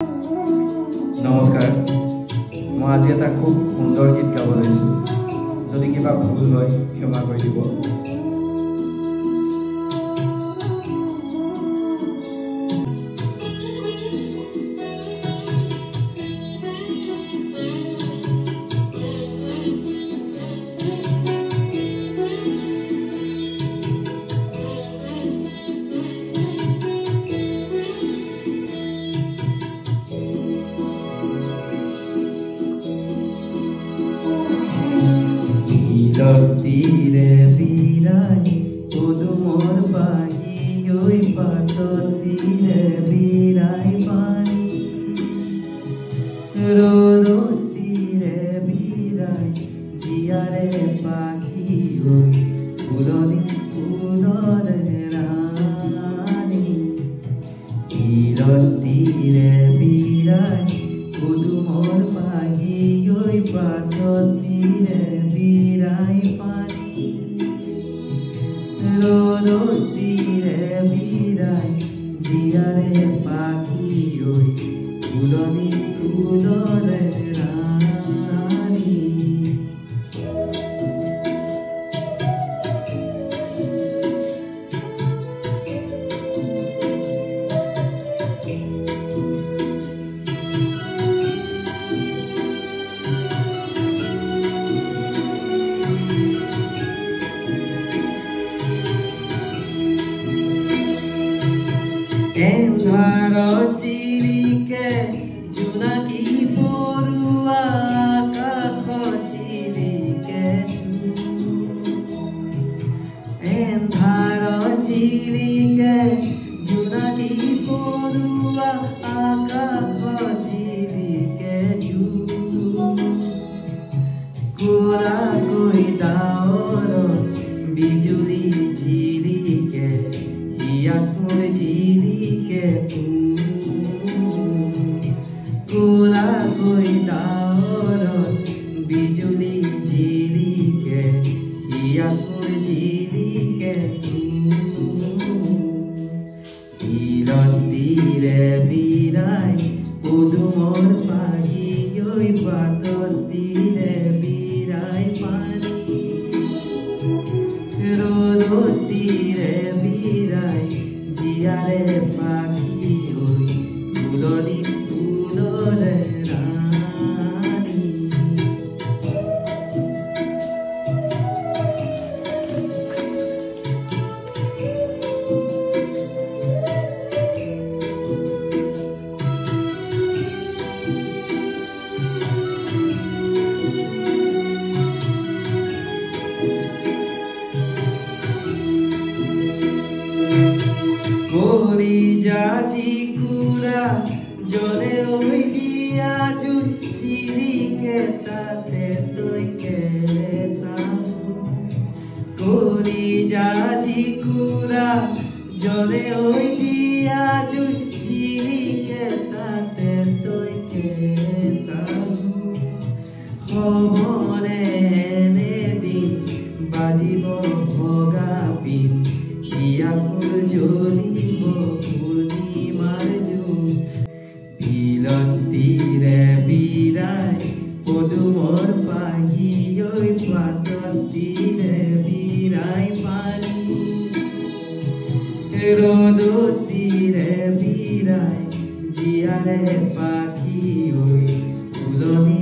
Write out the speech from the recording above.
নমস্কাৰ, মই আজি এটা খুব সুন্দৰ গীত গাব লৈছোঁ। যদি কিবা ভুল হয় ক্ষমা কৰি দিব। তীরে বিরাই পদুমর পাহি ওই পাত তীরে বিরাই পানি রোদ তীরে বিরাই জিয়ারে পাখি ওই ফুলনি ফুলরে রানী তীর তীরে বিরাই পদুমর পাহি ওই পাত তীরে বিরাই পানি রোদ তীরে বিরাই জিয়ারে পাখি ওই ফুলনি ফুলরে রানী এন্ধার চিৰিকে জোনাকী পৰুৱা আকাশ চিৰিকে এন্ধাৰ চিৰিকে জোনাকী পৰুৱা আকাশ চিৰিকে কোলাকৈ ডাৱৰ বিজুলী চিৰিকে হিয়াকুৰ চিৰিকে কোলাকৈ ডাৱৰ বিজুলী চিৰিকে হিয়াকুৰ চিৰিকে তীৰত তীৰে বিৰাই পদুমৰ পাহি ঐ পাতত তীৰে বিৰাই পানী রোদ তীরে বিরাই জিয়ারে পাখি ওই ফুলনি ফুলরে রানী কলিজাজি কুড়া জলে ওই জিয়া জুই চিরিকে তাতে তৈকে সাসু কলিজাজি কুড়া জলে ওই জিয়া জুই চিরিকে তাতে তৈকে সাসু খবরে এদিন বাজিব ভগা পিন হিয়াকুৰ জ্বলিব পূৰ্ণিমাৰ জোন বিলত তীৰে বিৰাই পদুমৰ পাহি ঐ পাতত তীৰে বিৰাই পানী ৰ'দ তীৰে বিৰাই জিয়াৰে পাখি ঐ ফুলনি